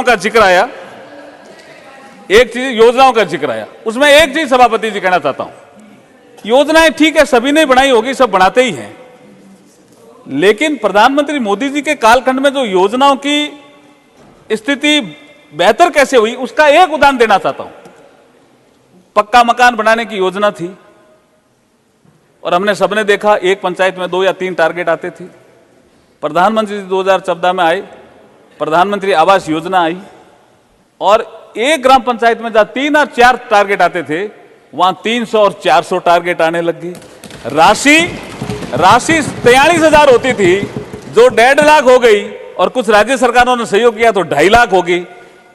का जिक्र आया, एक चीज योजनाओं का जिक्र आया, उसमें एक चीज सभापति जी कहना चाहता हूं। योजनाएं ठीक है, सभी ने बनाई होगी, सब बनाते ही हैं, लेकिन प्रधानमंत्री मोदी जी के कालखंड में जो योजनाओं की स्थिति बेहतर कैसे हुई उसका एक उदाहरण देना चाहता हूं। पक्का मकान बनाने की योजना थी और हमने सबने देखा एक पंचायत में 2 या 3 टारगेट आते थे। प्रधानमंत्री 2014 में आए, प्रधानमंत्री आवास योजना आई और एक ग्राम पंचायत में जहां 3 और 4 टारगेट आते थे वहां 300 और 400 टारगेट आने लग गई। राशि 43,000 होती थी जो 1.5 लाख हो गई और कुछ राज्य सरकारों ने सहयोग किया तो 2.5 लाख हो गई।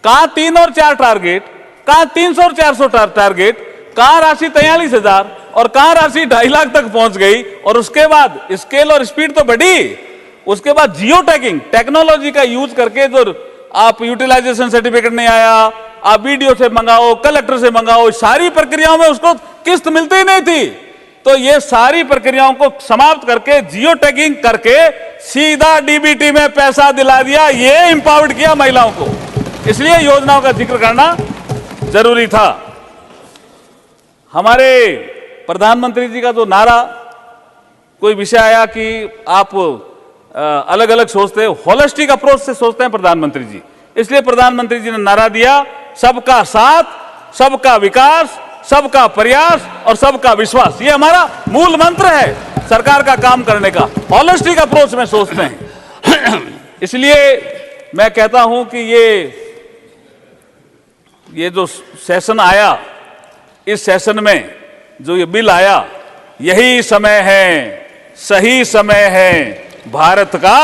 कहां 3 और 4 टारगेट, कहां 300 और 400 टारगेट, कहां राशि 43,000 और कहां राशि 2.5 लाख तक पहुंच गई। और उसके बाद स्केल और स्पीड तो बढ़ी, उसके बाद जियो टैगिंग टेक्नोलॉजी का यूज करके जो आप यूटिलाइजेशन सर्टिफिकेट नहीं आया, आप बीडीओ से मंगाओ, कलेक्टर से मंगाओ, सारी प्रक्रियाओं में उसको किस्त मिलती ही नहीं थी। तो ये सारी प्रक्रियाओं को समाप्त करके जियो टैगिंग करके सीधा डीबीटी में पैसा दिला दिया, ये एम्पावर्ड किया महिलाओं को। इसलिए योजनाओं का जिक्र करना जरूरी था। हमारे प्रधानमंत्री जी का जो नारा, कोई विषय आया कि आप अलग अलग सोचते हैं, होलिस्टिक अप्रोच से सोचते हैं प्रधानमंत्री जी, इसलिए प्रधानमंत्री जी ने नारा दिया सबका साथ, सबका विकास, सबका प्रयास और सबका विश्वास। ये हमारा मूल मंत्र है सरकार का काम करने का, होलिस्टिक अप्रोच में सोचते हैं। इसलिए मैं कहता हूं कि ये जो सेशन आया, इस सेशन में जो ये बिल आया, यही समय है, सही समय है, भारत का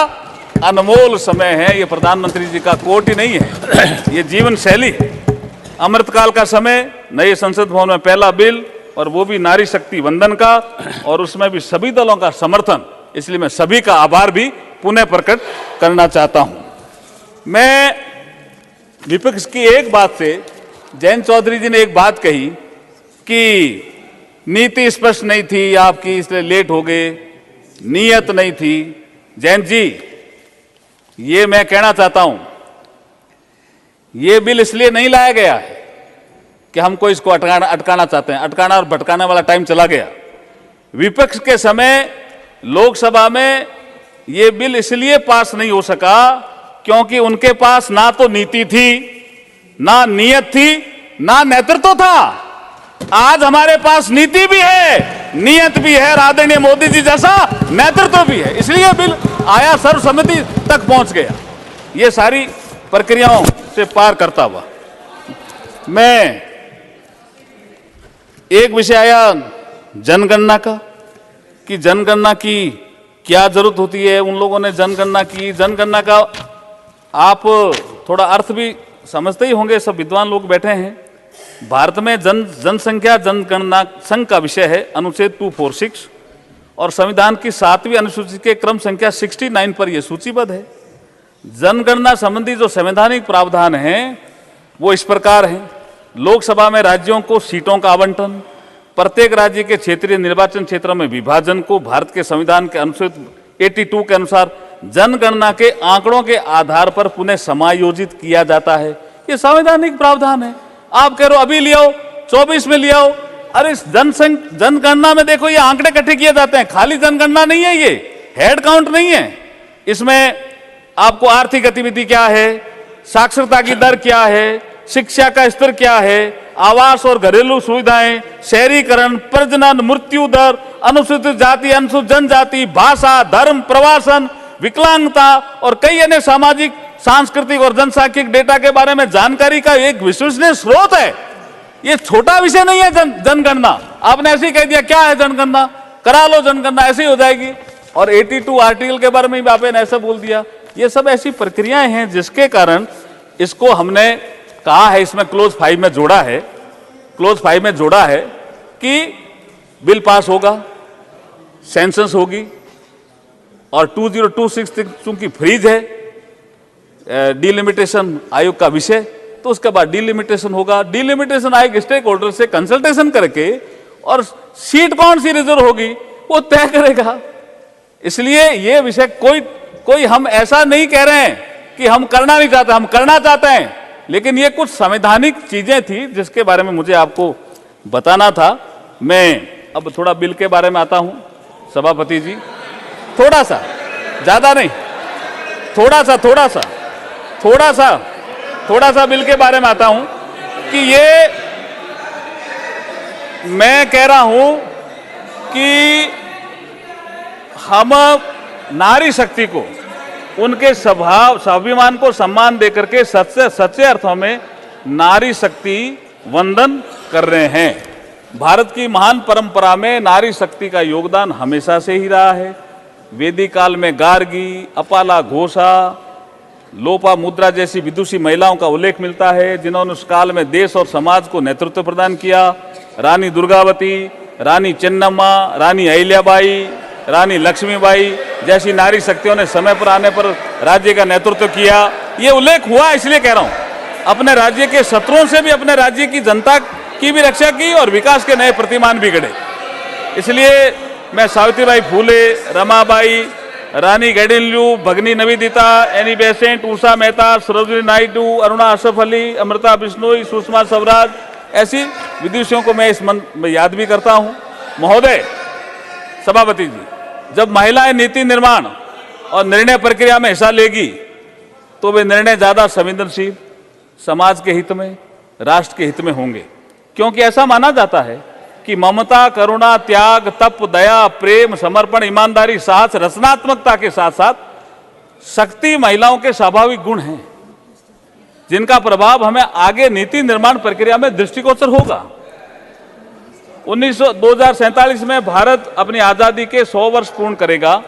अनमोल समय है। ये प्रधानमंत्री जी का कोट ही नहीं है, ये जीवन शैली है। अमृतकाल का समय, नए संसद भवन में पहला बिल और वो भी नारी शक्ति वंदन का, और उसमें भी सभी दलों का समर्थन, इसलिए मैं सभी का आभार भी पुनः प्रकट करना चाहता हूं। मैं विपक्ष की एक बात से, जयंत चौधरी जी ने एक बात कही कि नीति स्पष्ट नहीं थी आपकी इसलिए लेट हो गए, नीयत नहीं थी। जयंत जी, ये मैं कहना चाहता हूं, ये बिल इसलिए नहीं लाया गया है कि हमको इसको अटकाना चाहते हैं, अटकाना और भटकाने वाला टाइम चला गया। विपक्ष के समय लोकसभा में ये बिल इसलिए पास नहीं हो सका क्योंकि उनके पास ना तो नीति थी, ना नियत थी, ना नेतृत्व था। आज हमारे पास नीति भी है, नियत भी है, आदरणीय मोदी जी जैसा नेतृत्व भी है, इसलिए बिल आया, सर्वसम्मति तक पहुंच गया। ये सारी प्रक्रियाओं से पार करता हुआ मैं, एक विषय आया जनगणना का कि जनगणना की क्या जरूरत होती है। उन लोगों ने जनगणना की, जनगणना का आप थोड़ा अर्थ भी समझते ही होंगे, सब विद्वान लोग बैठे हैं। भारत में जनसंख्या जनगणना संघ का विषय है, अनुच्छेद 246 और संविधान की 7वीं अनुसूची के क्रम संख्या 69 पर यह सूचीबद्ध है। जनगणना संबंधी जो संवैधानिक प्रावधान हैं वो इस प्रकार हैं। लोकसभा में राज्यों को सीटों का आवंटन, प्रत्येक राज्य के क्षेत्रीय निर्वाचन क्षेत्रों में विभाजन को भारत के संविधान के अनुच्छेद 82 के अनुसार जनगणना के आंकड़ों के आधार पर पुनः समायोजित किया जाता है। ये संवैधानिक प्रावधान है। आप कह रहे हो अभी ले आओ, 24 में ले आओ, अरे जनगणना में देखो ये आंकड़े इकट्ठे किए जाते हैं, खाली जनगणना नहीं है, ये हेड काउंट नहीं है। इसमें आपको आर्थिक गतिविधि क्या है, साक्षरता की दर क्या है, शिक्षा का स्तर क्या है, आवास और घरेलू सुविधाएं, शहरीकरण, प्रजनन, मृत्यु दर, अनुसूचित जाति, अनुसूचित जनजाति, भाषा, धर्म, प्रवासन, विकलांगता और कई अन्य सामाजिक, सांस्कृतिक और जनसांख्यिक डेटा के बारे में जानकारी का एक विश्वसनीय स्रोत है। ये छोटा विषय नहीं है जनगणना। आपने ऐसे ही कह दिया क्या है जनगणना, करा लो जनगणना, ऐसे ही हो जाएगी। और 82 आर्टिकल के बारे में भी आपने ऐसा बोल दिया। ये सब ऐसी प्रक्रियाएं हैं जिसके कारण इसको हमने कहा है, इसमें क्लोज 5 में जोड़ा है, क्लोज 5 में जोड़ा है कि बिल पास होगा, सेंसस होगी और 2026 तक चूंकि फ्रीज है डिलिमिटेशन आयोग का विषय, तो उसके बाद डिलिमिटेशन होगा। डिलिमिटेशन आयोग स्टेक होल्डर से कंसल्टेशन करके और सीट कौन सी रिजर्व होगी वो तय करेगा। इसलिए ये विषय कोई हम ऐसा नहीं कह रहे हैं कि हम करना नहीं चाहते, हम करना चाहते हैं, लेकिन ये कुछ संवैधानिक चीजें थी जिसके बारे में मुझे आपको बताना था। मैं अब थोड़ा बिल के बारे में आता हूं सभापति जी, थोड़ा सा, ज्यादा नहीं, थोड़ा सा बिल के बारे में आता हूं कि ये मैं कह रहा हूं कि हम नारी शक्ति को, उनके स्वभाव स्वाभिमान को सम्मान देकर के सच्चे अर्थों में नारी शक्ति वंदन कर रहे हैं। भारत की महान परंपरा में नारी शक्ति का योगदान हमेशा से ही रहा है। वैदिक काल में गार्गी, अपाला घोषा, लोपा मुद्रा जैसी विदुषी महिलाओं का उल्लेख मिलता है जिन्होंने उस काल में देश और समाज को नेतृत्व प्रदान किया। रानी दुर्गावती, रानी चेन्नम्मा, रानी अहिल्याबाई, रानी लक्ष्मीबाई जैसी नारी शक्तियों ने समय पर आने पर राज्य का नेतृत्व किया। ये उल्लेख हुआ इसलिए कह रहा हूं, अपने राज्य के शत्रुओं से भी अपने राज्य की जनता की भी रक्षा की और विकास के नए प्रतिमान भी गढ़े। इसलिए मैं सावित्रीबाई फूले, रमाबाई, रानी गैडिनल्यू, भगनी निवेदिता, एनी बेसेंट, उषा मेहता, सरोजिनी नायडू, अरुणा अशरफ अली, अमृता बिश्नोई, सुषमा स्वराज ऐसी विदुषियों को मैं इस मन में याद भी करता हूं। महोदय सभापति जी, जब महिलाएं नीति निर्माण और निर्णय प्रक्रिया में हिस्सा लेगी तो वे निर्णय ज्यादा संवेदनशील, समाज के हित में, राष्ट्र के हित में होंगे, क्योंकि ऐसा माना जाता है कि ममता, करुणा, त्याग, तप, दया, प्रेम, समर्पण, ईमानदारी, साहस, रचनात्मकता के साथ साथ शक्ति महिलाओं के स्वाभाविक गुण हैं जिनका प्रभाव हमें आगे नीति निर्माण प्रक्रिया में दृष्टिगोचर होगा। 2047 में भारत अपनी आजादी के 100 वर्ष पूर्ण करेगा,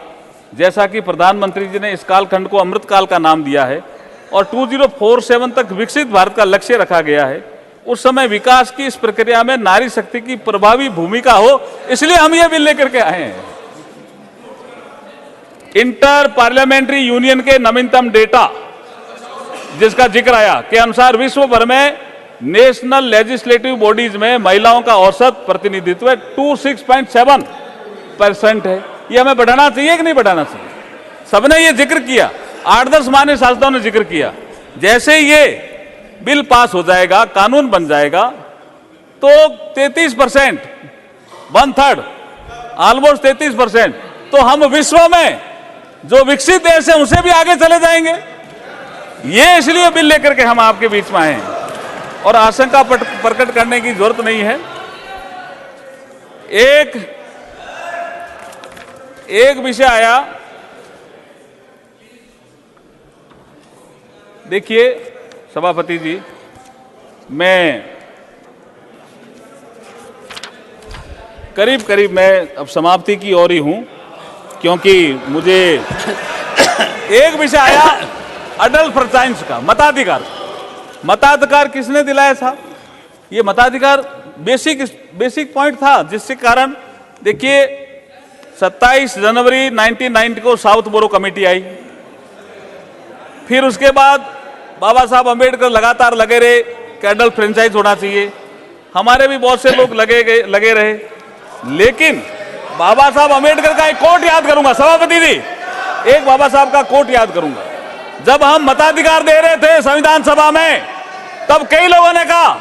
जैसा कि प्रधानमंत्री जी ने इस कालखंड को अमृत काल का नाम दिया है, और 2047 तक विकसित भारत का लक्ष्य रखा गया है। उस समय विकास की इस प्रक्रिया में नारी शक्ति की प्रभावी भूमिका हो, इसलिए हम ये बिल लेकर के आए हैं। इंटर पार्लियामेंट्री यूनियन के नवीनतम डेटा जिसका जिक्र आया के अनुसार विश्व भर में नेशनल लेजिस्लेटिव बॉडीज में महिलाओं का औसत प्रतिनिधित्व 26.7% है। ये हमें बढ़ाना चाहिए कि नहीं बढ़ाना चाहिए? सबने ये जिक्र किया, 8-10 मान्य शासकों ने जिक्र किया। जैसे ये बिल पास हो जाएगा, कानून बन जाएगा, तो 33%, 1/3, ऑलमोस्ट 33%, तो हम विश्व में जो विकसित देश है उनसे भी आगे चले जाएंगे। ये इसलिए बिल लेकर के हम आपके बीच में आए हैं और आशंका प्रकट करने की जरूरत नहीं है। एक विषय आया, देखिए सभापति जी, मैं करीब मैं अब समाप्ति की ओर ही हूं, क्योंकि मुझे एक विषय आया अडल्ट फ्रेंचाइज का, मताधिकार। मताधिकार किसने दिलाया था? ये मताधिकार बेसिक पॉइंट था, जिसके कारण देखिए 27 जनवरी 1990 को साउथ बोरो कमेटी आई। फिर उसके बाद बाबा साहब अंबेडकर लगातार लगे रहे कि अडल्ट फ्रेंचाइज होना चाहिए। हमारे भी बहुत से लोग लगे रहे, लेकिन बाबा साहब अंबेडकर का एक कोट याद करूंगा सभापति जी, एक बाबा साहब का कोट याद करूंगा। जब हम मताधिकार दे रहे थे संविधान सभा में, तब कई लोगों ने कहा,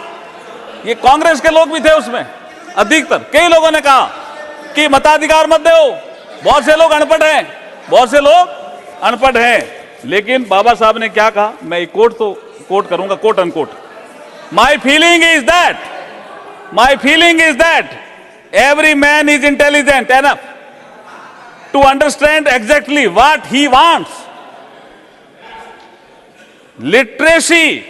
ये कांग्रेस के लोग भी थे उसमें अधिकतर, कई लोगों ने कहा कि मताधिकार मत दो, बहुत से लोग अनपढ़ हैं। लेकिन बाबा साहब ने क्या कहा, मैं कोट करूंगा, quote unquote, my feeling is that every man is intelligent enough to understand exactly what he wants. Literacy